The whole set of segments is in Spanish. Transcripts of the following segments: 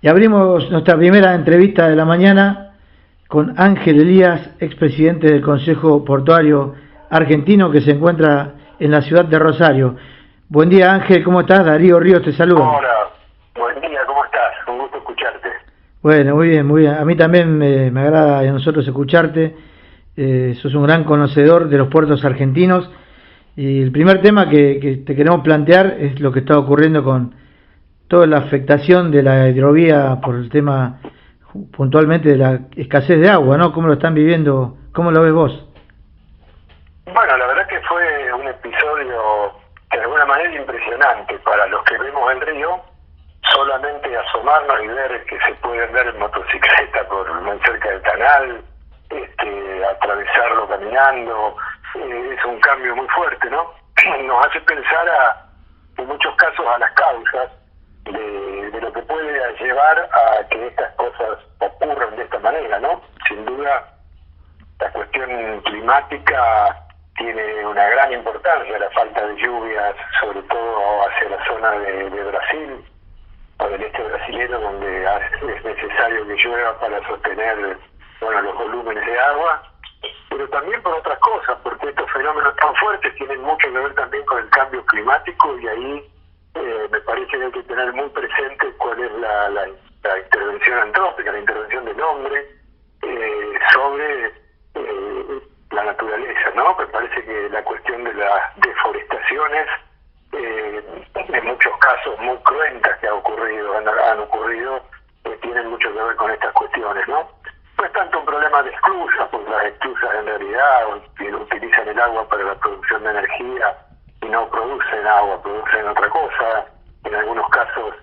Y abrimos nuestra primera entrevista de la mañana con Ángel Elías, expresidente del Consejo Portuario Argentino, que se encuentra en la ciudad de Rosario. Buen día, Ángel, ¿cómo estás? Darío Ríos te saluda. Hola, buen día, ¿cómo estás? Un gusto escucharte. Bueno, muy bien, muy bien. A mí también me agrada a nosotros escucharte. Sos un gran conocedor de los puertos argentinos. Y el primer tema que te queremos plantear es lo que está ocurriendo con toda la afectación de la hidrovía por el tema puntualmente de la escasez de agua, ¿no? ¿Cómo lo están viviendo? ¿Cómo lo ves vos? Bueno, la verdad que fue un episodio de alguna manera impresionante para los que vemos el río. Solamente asomarnos y ver que se puede andar en motocicleta por muy cerca del canal, atravesarlo caminando, es un cambio muy fuerte, ¿no? Nos hace pensar en muchos casos a las causas de lo que puede llevar a que estas cosas ocurran de esta manera, ¿no? Sin duda, la cuestión climática tiene una gran importancia, la falta de lluvias, sobre todo hacia la zona de Brasil o del este brasilero, donde es necesario que llueva para sostener, bueno, los volúmenes de agua, pero también por otras cosas, porque estos fenómenos tan fuertes tienen mucho que ver también con el cambio climático, y ahí me parece que hay que tener muy presente cuál es la intervención antrópica, la intervención del hombre sobre la naturaleza, ¿no? Me parece que la cuestión de las deforestaciones, en muchos casos muy cruentas que han ocurrido, tienen mucho que ver con estas cuestiones, ¿no? No es tanto un problema de esclusas, porque las esclusas en realidad utilizan el agua para la producción de energía y no producen agua, producen otra cosa. En algunos casos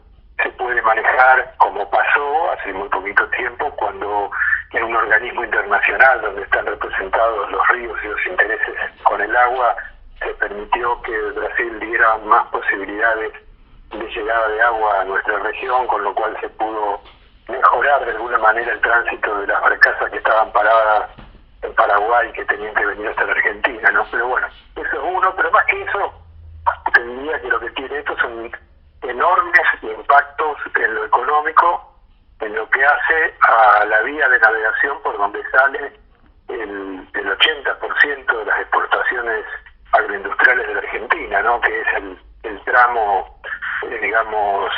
se puede manejar, como pasó hace muy poquito tiempo, cuando en un organismo internacional donde están representados los ríos y los intereses con el agua, se permitió que Brasil diera más posibilidades de llegada de agua a nuestra región, con lo cual se pudo mejorar de alguna manera el tránsito de las barcazas que estaban paradas en Paraguay, que tenían que venir hasta la Argentina, ¿no? Pero bueno, eso es uno, pero más que eso, te diría que lo que tiene esto son enormes impactos en lo económico, en lo que hace a la vía de navegación por donde sale el 80% de las exportaciones agroindustriales de la Argentina, ¿no? Que es el tramo, digamos,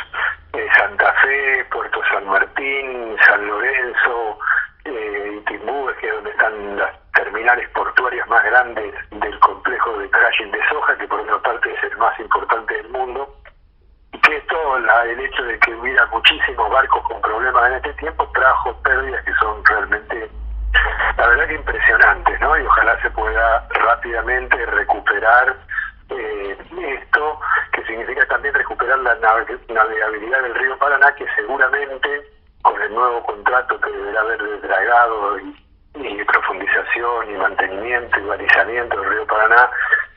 Santa Fe, Puerto San Martín, San Lorenzo, y Timbúes, que es donde están las terminales portuarias más grandes del complejo de crushing de soja, que por otra parte es el más importante del mundo. Y que esto, el hecho de que hubiera muchísimos barcos con problemas en este tiempo, trajo pérdidas que son realmente, la verdad, que impresionantes, ¿no? Y ojalá se pueda rápidamente recuperar esto, que significa también recuperar la navegabilidad del río Paraná, que seguramente con el nuevo contrato que deberá haber de dragado y profundización y mantenimiento y balizamiento del río Paraná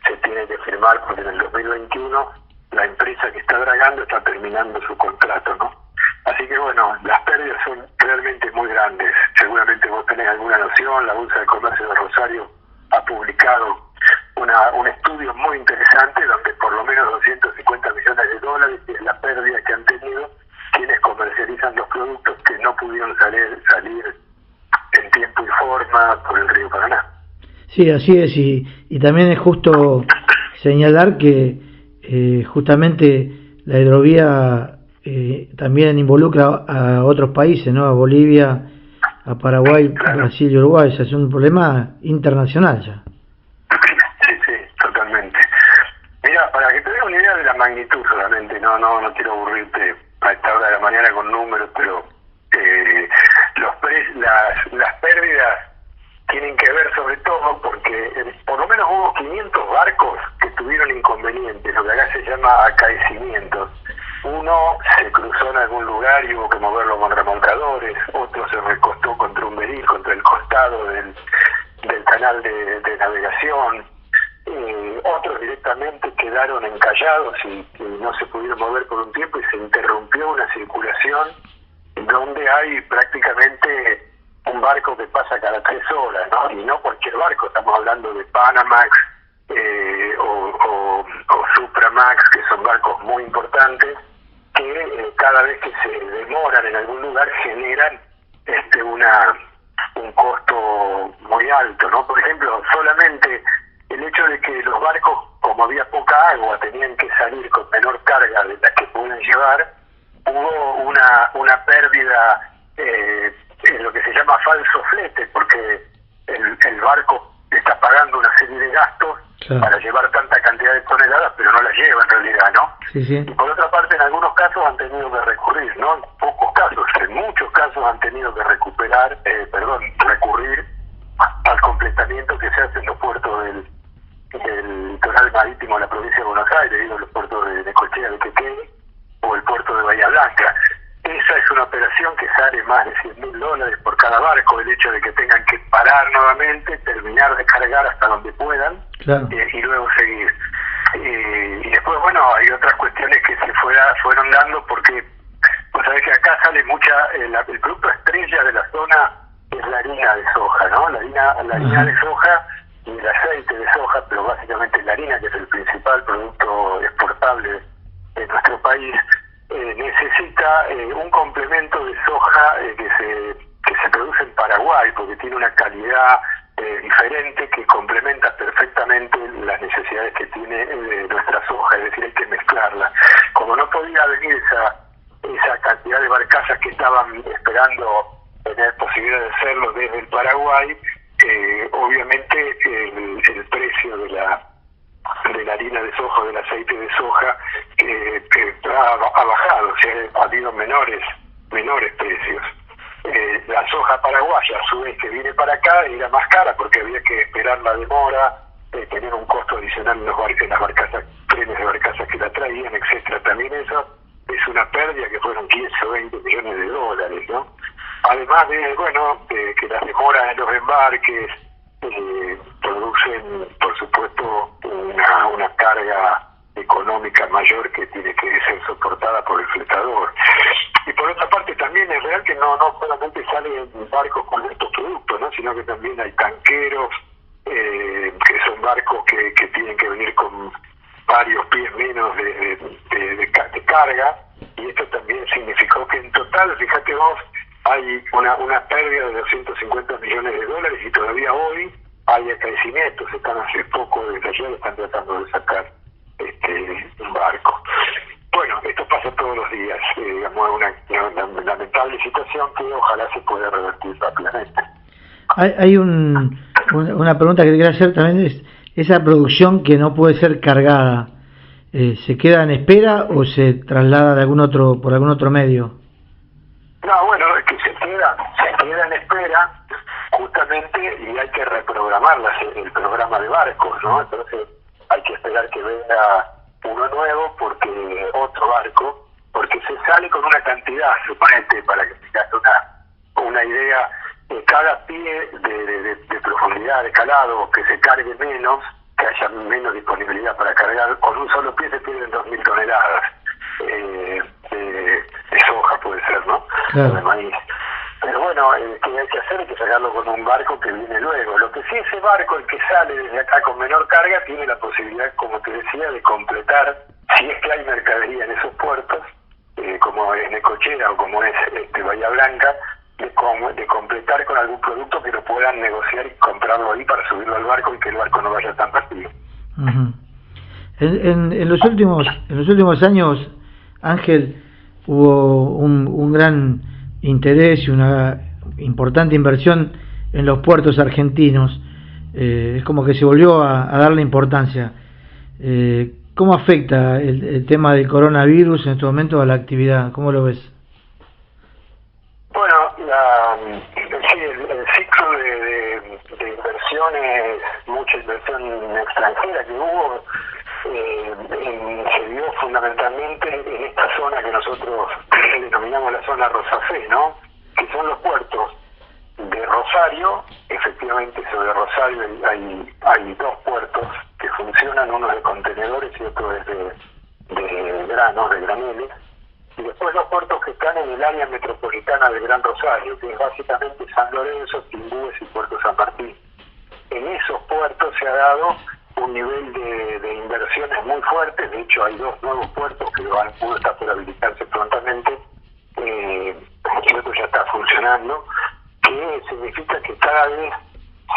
se tiene que firmar, porque en el 2021 la empresa que está dragando está terminando su contrato, ¿no? Así que bueno, las pérdidas son realmente muy grandes. Seguramente vos tenés alguna noción. La Bolsa de Comercio de Rosario ha publicado un estudio muy interesante donde por lo menos 250 millones de dólares es la pérdida que han tenido quienes comercializan los productos que no pudieron salir en tiempo y forma por el río Paraná. Sí, así es, y también es justo señalar que justamente la hidrovía también involucra a otros países, ¿no? A Bolivia, a Paraguay, claro. Brasil y Uruguay. O sea, es un problema internacional ya. Sí, totalmente. Mira, para que te des una idea de la magnitud solamente, no quiero aburrirte a esta hora de la mañana con números, pero las pérdidas tienen que ver sobre todo porque por lo menos hubo 500 barcos que tuvieron inconvenientes, lo que acá se llama acaecimientos. Uno se cruzó en algún lugar y hubo que moverlo con remolcadores, otro se recostó contra un beril, contra el costado del canal de navegación, otros directamente quedaron encallados y no se pudieron mover por un tiempo y se interrumpió una circulación donde hay prácticamente un barco que pasa cada 3 horas, ¿no? Y no cualquier barco, estamos hablando de Panamax o Supramax, que son barcos muy importantes, que cada vez que se demoran en algún lugar generan un costo muy alto, ¿no? Por ejemplo, solamente el hecho de que los barcos, como había poca agua, tenían que salir con menor carga de la que pueden llevar, hubo una pérdida en lo que se llama falso flete, porque el barco está pagando una serie de gastos para llevar tanta cantidad de toneladas, pero no las lleva en realidad, ¿no? Sí, sí. Y por otra parte, en algunos casos han tenido que recurrir, ¿no? En pocos casos, en muchos casos han tenido que recurrir al completamiento que se hace en los puertos del litoral marítimo de la provincia de Buenos Aires, digo, los puertos de Necochea, de Quequén, o el puerto de Bahía Blanca. Esa es una operación que sale más de $100.000 por cada barco, el hecho de que tengan que parar nuevamente, terminar de cargar hasta donde puedan, claro, y luego seguir. Y después, bueno, hay otras cuestiones que se fueron dando, porque pues sabés que acá sale el producto estrella de la zona es la harina de soja, ¿no? La harina de soja y el aceite de soja, pero básicamente la harina, que es el principal producto exportable de nuestro país, necesita un complemento de soja que se produce en Paraguay, porque tiene una calidad diferente que complementa perfectamente las necesidades que tiene nuestra soja, es decir, hay que mezclarla. Como no podía venir esa cantidad de barcazas que estaban esperando tener posibilidad de hacerlo desde el Paraguay, obviamente el precio de la harina de soja, del aceite de soja, ha bajado, o sea, ha habido menores precios. La soja paraguaya, a su vez, que viene para acá, era más cara porque había que esperar la demora, tener un costo adicional en las barcazas, trenes de barcazas que la traían, etcétera. También eso es una pérdida que fueron 15 o 20 millones de dólares, ¿no? Además de que las demoras en los embarques producen, por supuesto, una carga económica mayor que tiene que ser soportada por el fletador. Y por otra parte también es real que no solamente salen barcos con estos productos, ¿no? Sino que también hay tanqueros, que son barcos que tienen que venir con varios pies menos de carga, y esto también significó que en total, fíjate vos, hay una pérdida de $250 millones y todavía hoy hay acaecimientos. Hace poco, desde ayer, están tratando de sacar un barco. Bueno, esto pasa todos los días, digamos, una lamentable situación que ojalá se pueda revertir rápidamente. Hay una pregunta que te quería hacer también, es esa producción que no puede ser cargada, ¿se queda en espera o se traslada por algún otro medio? No, bueno, es que se queda en espera justamente, y hay que reprogramar el programa de barcos, ¿no? Entonces hay que esperar que venga uno nuevo, otro barco, porque se sale con una cantidad, suponete, para que tengas una idea, cada pie de profundidad, de calado, que se cargue menos, que haya menos disponibilidad para cargar, con un solo pie se pierden 2.000 toneladas de soja, puede ser, ¿no? Claro. De maíz. Pero bueno, que hay que hacer es que sacarlo con un barco que viene luego. Lo que sí, ese barco, el que sale desde acá con menor carga, tiene la posibilidad, como te decía, de completar, si es que hay mercadería en esos puertos, como es Necochea o como es Bahía Blanca, de completar con algún producto que lo puedan negociar y comprarlo ahí para subirlo al barco y que el barco no vaya tan vacío. Uh-huh. En los últimos años, Ángel, hubo un gran interés y una importante inversión en los puertos argentinos. Es como que se volvió a darle importancia. ¿Cómo afecta el tema del coronavirus en este momento a la actividad? ¿Cómo lo ves? Bueno, el ciclo de inversiones, mucha inversión extranjera que hubo, se dio fundamentalmente en esta zona que nosotros denominamos la zona Rosafé, ¿no? Que son los puertos de Rosario. Efectivamente, sobre Rosario hay dos puertos que funcionan, uno de contenedores y otro es de granos, de graneles. Y después los puertos que están en el área metropolitana del Gran Rosario, que es básicamente San Lorenzo, Timbúes y Puerto San Martín. En esos puertos se ha dado un nivel de inversiones muy fuerte. De hecho, hay 2 nuevos puertos que uno está por habilitarse prontamente, el otro ya está funcionando, que significa que cada vez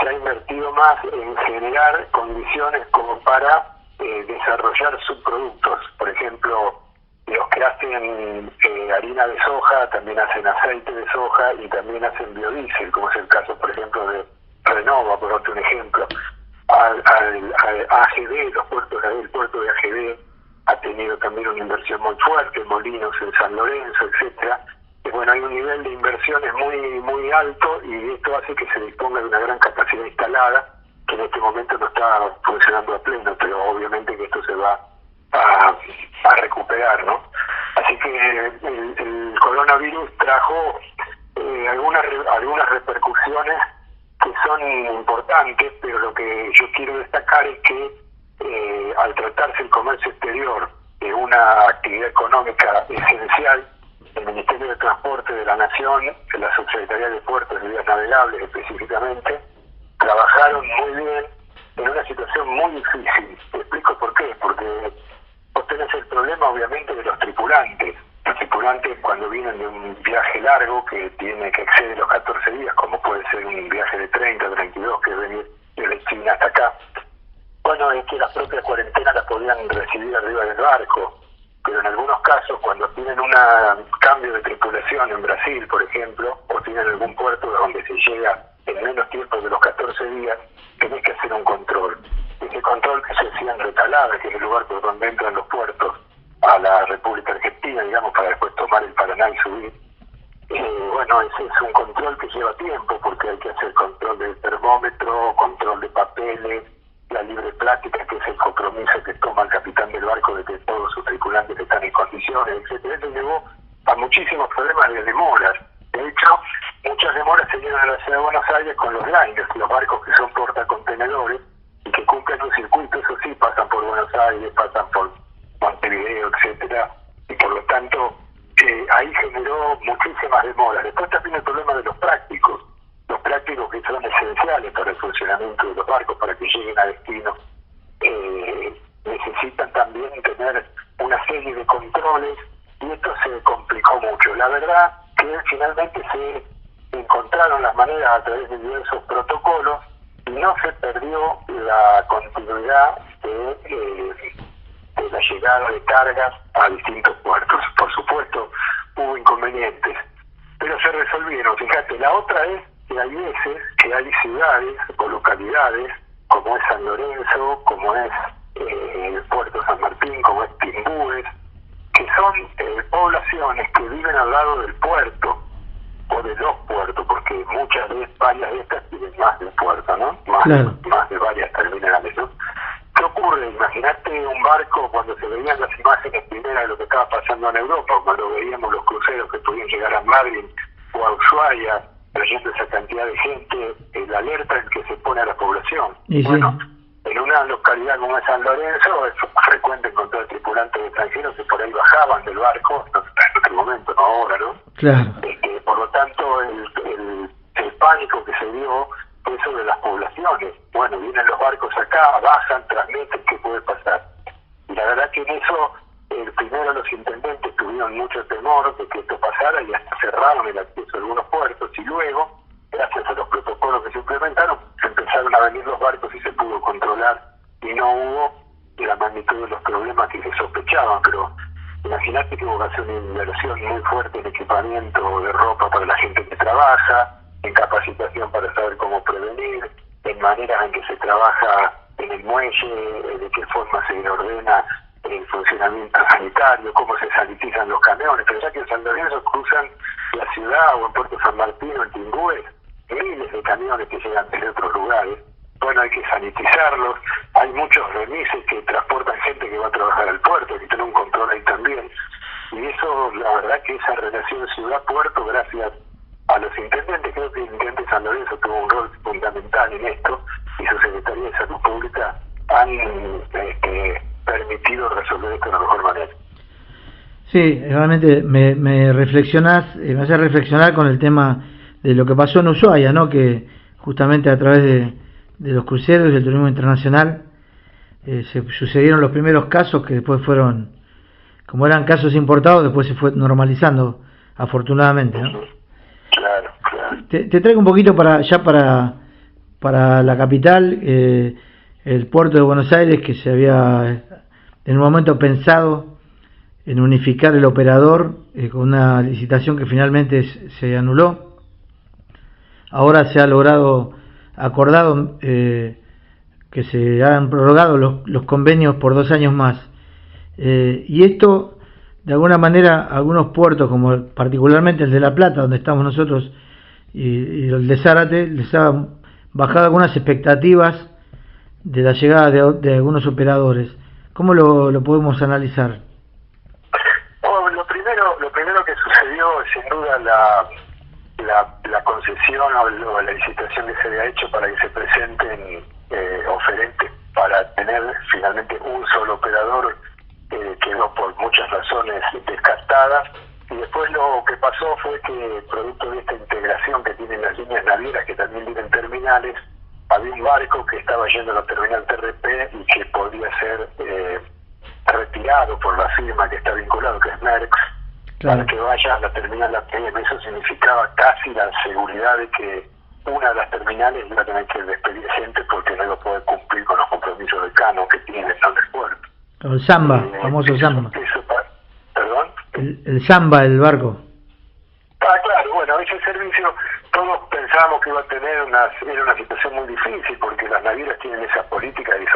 se ha invertido más en generar condiciones como para desarrollar subproductos. Por ejemplo, los que hacen harina de soja también hacen aceite de soja y también hacen biodiesel, como es el caso, por ejemplo, de Renova, por otro ejemplo. Al AGD, el puerto de AGD ha tenido también una inversión muy fuerte, molinos en San Lorenzo, etcétera. Y bueno, hay un nivel de inversiones muy alto, y esto hace que se disponga de una gran capacidad instalada, que en este momento no está funcionando a pleno, pero obviamente que esto se va a recuperar, ¿no? Así que el coronavirus trajo algunas repercusiones que son importantes, pero lo que yo quiero destacar es que al tratarse el comercio exterior de una actividad económica esencial, el Ministerio de Transporte de la Nación, la Subsecretaría de Puertos y Vías Navegables específicamente, trabajaron muy bien en una situación muy difícil. Te explico por qué. Porque vos tenés el problema, obviamente, de los tripulantes. Los tripulantes, cuando vienen de un viaje largo que excede los 14 días, como puede ser un viaje de 30, 32, que es venir de China hasta acá, bueno, es que la propia cuarentena la podían recibir arriba del barco. Pero en algunos casos, cuando tienen un cambio de tripulación en Brasil, por ejemplo, o tienen algún puerto donde se llega en menos tiempo de los 14 días, tenés que hacer un control. Ese control que se hacía en Recalada, que es el lugar por donde entran los puertos a la República Argentina, digamos, para después tomar el Paraná y subir. Bueno, ese es un control que lleva tiempo, porque hay que hacer control del termómetro, control de papeles, la libre plática, que es el compromiso que toma el capitán del barco de que todos sus tripulantes están en condiciones, etcétera. Eso llevó a muchísimos problemas de demoras. De hecho, muchas demoras se dieron a la ciudad de Buenos Aires con los liners, los barcos que son portacontenedores y que cumplen un circuito. Eso sí, pasan por Buenos Aires, pasan por Montevideo, etcétera, y por lo tanto ahí generó muchísimas demoras. Después también el problema de los prácticos que son esenciales para el funcionamiento de los barcos, para que lleguen a destino. Necesitan también tener una serie de controles, y esto se complicó mucho. La verdad que finalmente se encontraron las maneras a través de diversos protocolos, y no se perdió la continuidad de la llegada de cargas a distintos puertos. Por supuesto, hubo inconvenientes, pero se resolvieron. Fíjate, la otra es que hay veces que hay ciudades o localidades, como es San Lorenzo, como es el Puerto San Martín, como es Timbúes, que son poblaciones que viven al lado del puerto, o de los puertos, porque varias de estas tienen más de un puerto, ¿no? Más de varias terminales, ¿no? ¿Qué ocurre? Imagínate un barco, cuando se veían las imágenes primeras de lo que estaba pasando en Europa, cuando veíamos los cruceros que podían llegar a Madrid o a Ushuaia, trayendo esa cantidad de gente, la alerta en que se pone a la población. Y bueno, sí, en una localidad como es San Lorenzo, es frecuente encontrar tripulantes extranjeros que por ahí bajaban del barco, en otro momento, no ahora, ¿no? Claro. Por lo tanto, el pánico que se dio fue sobre las poblaciones. Bueno, vienen los barcos acá, bajan, transmiten, ¿qué puede pasar? Y la verdad que en eso, primero los intendentes tuvieron mucho temor de que esto pasara, y hasta cerraron el acceso a algunos puertos, y luego, gracias a los protocolos que se implementaron, se empezaron a venir los barcos y se pudo controlar, y no hubo la magnitud de los problemas que se sospechaban. Pero imagínate que hubo que hacer una inversión muy fuerte en equipamiento de ropa para la gente que trabaja, en capacitación para saber cómo prevenir, en maneras en que se trabaja en el muelle, de qué forma se ordena el funcionamiento sanitario, cómo se sanitizan los camiones. Pero ya que en San Lorenzo cruzan la ciudad, o en Puerto San Martín o en Timbúes, miles de camiones que llegan desde otros lugares. Bueno, hay que sanitizarlos. Hay muchos remises que transportan gente que va a trabajar al puerto, hay que tener un control ahí también. Y eso, la verdad que esa relación ciudad-puerto, gracias a los intendentes, creo que el intendente San Lorenzo tuvo un rol fundamental en esto, y su Secretaría de Salud Pública han permitido resolver esto de la mejor manera. Sí, realmente me reflexionás, me hace reflexionar con el tema de lo que pasó en Ushuaia, ¿no? Que justamente a través de los cruceros y el turismo internacional se sucedieron los primeros casos que después fueron, como eran casos importados, después se fue normalizando, afortunadamente, ¿no? Claro, claro. Te traigo un poquito para la capital, el puerto de Buenos Aires, que se había en un momento pensado en unificar el operador con una licitación que finalmente se anuló. Ahora se ha logrado, acordado, que se han prorrogado los convenios por 2 años más. Y esto, de alguna manera, algunos puertos, como particularmente el de La Plata, donde estamos nosotros, y el de Zárate, les ha bajado algunas expectativas de la llegada de algunos operadores. ¿Cómo lo podemos analizar? Lo primero que sucedió es sin duda la concesión o la licitación que se había hecho para que se presenten oferentes para tener finalmente un solo operador, quedó por muchas razones descartada. Y después lo que pasó fue que, producto de esta integración que tienen las líneas navieras, que también tienen terminales, había un barco que estaba yendo a la terminal TRP y que podía ser retirado por la firma que está vinculado, que es Merckx, claro, para que vaya a la terminal APM. Eso significaba casi la seguridad de que una de las terminales iba a tener que despedir gente porque no iba a poder cumplir con los compromisos de canon que tiene el puerto. El Zamba, famoso Zamba. ¿Perdón? El Zamba, el barco. Claro, bueno, ese servicio todos pensábamos que iba a tener era una situación muy difícil porque las navieras tienen esas políticas y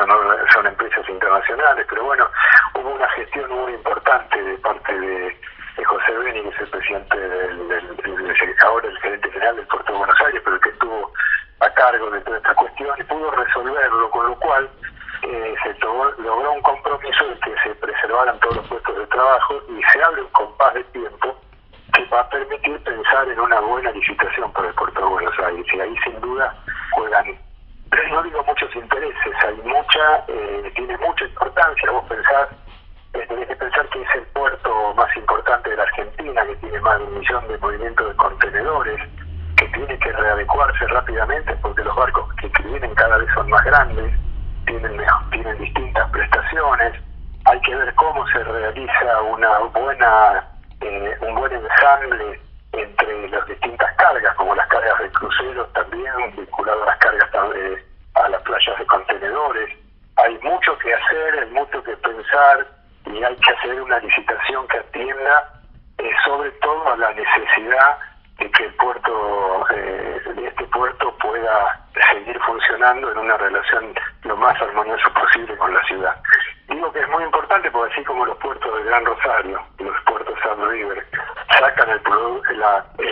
son empresas internacionales, pero bueno, hubo una gestión muy importante de parte de José Beni, que es el presidente ahora el gerente general del Puerto de Buenos Aires, pero que estuvo a cargo de toda esta cuestión y pudo resolverlo, con lo cual se logró un compromiso de que se preservaran todos los puestos de trabajo y se abre un compás de tiempo que va a permitir pensar en una buena licitación para el Puerto de Buenos Aires. Y ahí sin duda juegan, no digo muchos intereses, tiene mucha importancia. Vos tenés que pensar que es el puerto más importante de la Argentina, que tiene más de 1 millón de movimientos de contenedores, que tiene que readecuarse rápidamente porque los barcos que vienen cada vez son más grandes, tienen distintas prestaciones. Hay que ver cómo se realiza un buen ensamble entre las distintas cargas, como las cargas de cruceros también, vinculado a las cargas a las playas de contenedores. Hay mucho que hacer, hay mucho que pensar y hay que hacer una licitación que atienda sobre todo a la necesidad de que el puerto, de este puerto pueda seguir funcionando en una relación lo más armoniosa posible con la ciudad. Digo que es muy importante porque así como los puertos del Gran Rosario, los puertos South River, sacan el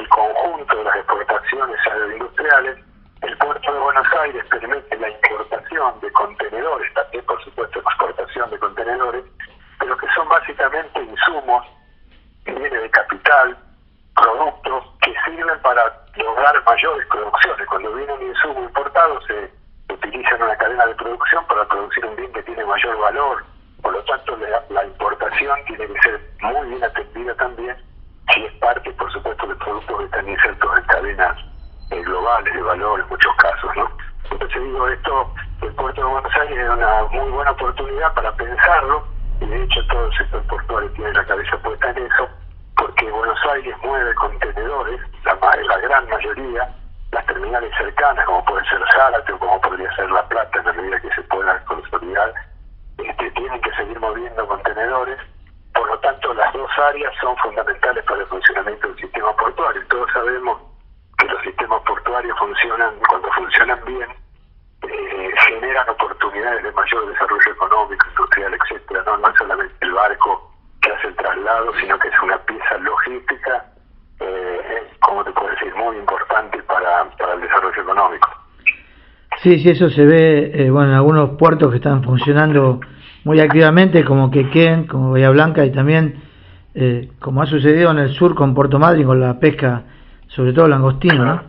conjunto de las exportaciones agroindustriales, el puerto de Buenos Aires permite la importación de contenedores, también por supuesto exportación de contenedores, pero que son básicamente insumos que vienen de capital, productos que sirven para lograr mayores producciones. Cuando viene un insumo importado se utiliza en una cadena de producción para producir un bien que tiene mayor valor. Por lo tanto, la importación tiene que ser muy bien atendida también, si es parte, por supuesto, de productos que están insertos en cadenas globales de valor en muchos casos, ¿no? Entonces digo esto, el puerto de Buenos Aires es una muy buena oportunidad para pensarlo, y de hecho todo el sector portuario tiene la cabeza puesta en eso, porque Buenos Aires mueve contenedores, la gran mayoría, las terminales cercanas, como puede ser Zárate o como podría ser La Plata, en la medida que se pueda consolidar, tienen que seguir moviendo contenedores. Por lo tanto, las dos áreas son fundamentales para el funcionamiento del sistema portuario. Todos sabemos que los sistemas portuarios cuando funcionan bien, generan oportunidades de mayor desarrollo económico, industrial, etcétera. No es solamente el barco que hace el traslado, sino que es una pieza logística, como te puedo decir, muy importante para el desarrollo económico. Sí, eso se ve en algunos puertos que están funcionando muy activamente, como Quequén, como Bahía Blanca, y también, como ha sucedido en el sur con Puerto Madryn, con la pesca, sobre todo el langostino, ¿no?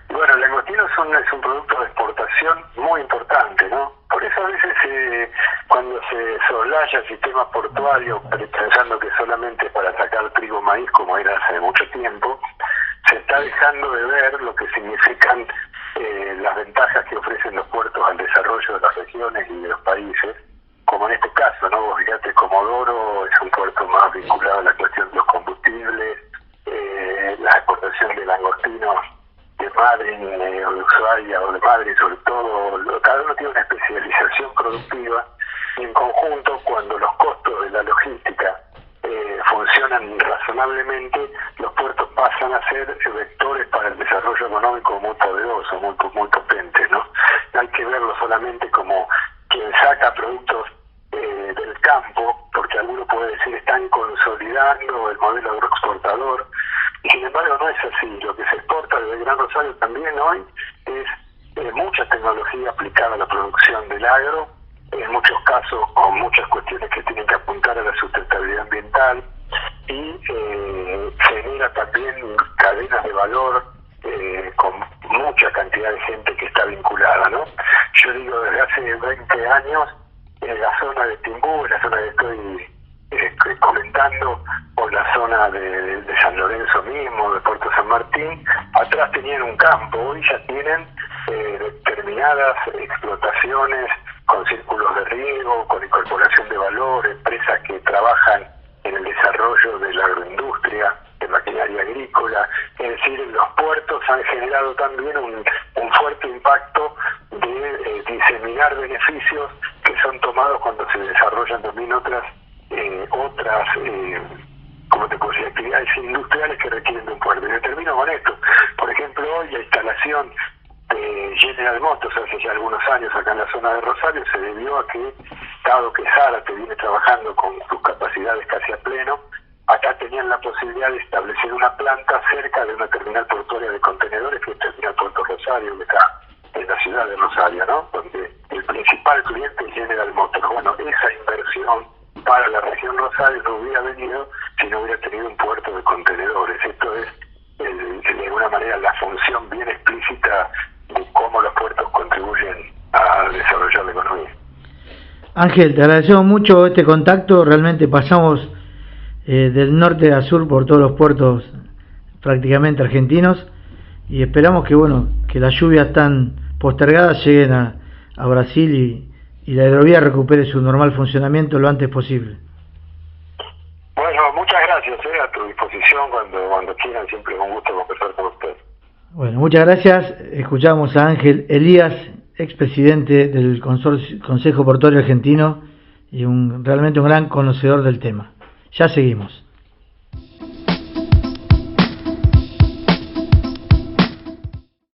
Bueno, el langostino es un producto de exportación muy importante, ¿no? Por eso a veces cuando se soslaya el sistema portuario, pensando que solamente para sacar trigo o maíz, como era hace mucho tiempo, se está dejando de ver lo que significan las ventajas que ofrecen los puertos al desarrollo de las regiones y de los países, como en este caso, ¿no? Vos fíjate, Comodoro es un puerto más vinculado a la cuestión de los combustibles, la exportación de langostinos de Madrid o de Ushuaia o de Madrid, sobre todo, cada uno tiene una especialización productiva, y en conjunto, cuando los costos de la logística funcionan razonablemente, los puertos pasan a ser vectores para el desarrollo económico muy poderoso, muy potentes, ¿no? No hay que verlo solamente como quien saca productos del campo, porque alguno puede decir están consolidando el modelo agroexportador, y sin embargo no es así. Lo que se exporta desde Gran Rosario también hoy es mucha tecnología aplicada a la producción del agro, en muchos casos con muchas cuestiones que tienen que apuntar a la sustentabilidad ambiental, y genera también cadenas de valor con mucha cantidad de gente que está vinculada, ¿no? Yo digo, desde hace 20 años, en la zona de Timbú, en la zona que estoy comentando, o la zona de San Lorenzo mismo, de Puerto San Martín, atrás tenían un campo, hoy ya tienen determinadas explotaciones con círculos de riego, con incorporación de valor, empresas que trabajan en el desarrollo de la agroindustria, de maquinaria agrícola. Es decir, los puertos han generado también un fuerte impacto de diseminar beneficios que son tomados cuando se desarrollan también otras como te puedo decir, actividades industriales que requieren de un puerto. Y termino con esto. Por ejemplo, hoy la instalación de General Motors hace ya algunos años acá en la zona de Rosario se debió a que, dado que Zárate viene trabajando con sus capacidades casi a pleno, acá tenían la posibilidad de establecer una planta cerca de una terminal portuaria de contenedores, que es el Terminal Puerto Rosario, que está en la ciudad de Rosario, ¿no? Donde el principal cliente es General Motors. Bueno, esa inversión para la región Rosario no hubiera venido si no hubiera tenido un puerto de contenedores. Esto es, de alguna manera, la función bien explícita de cómo los puertos contribuyen a desarrollar la economía. Ángel, te agradecemos mucho este contacto. Realmente pasamos del norte a sur por todos los puertos prácticamente argentinos, y esperamos que que las lluvias tan postergadas lleguen a Brasil y la hidrovía recupere su normal funcionamiento lo antes posible. Bueno, muchas gracias, a tu disposición cuando quieran, siempre es un gusto conversar con usted. Bueno, muchas gracias. Escuchamos a Ángel Elías, expresidente del Consejo Portuario Argentino y realmente un gran conocedor del tema. Ya seguimos.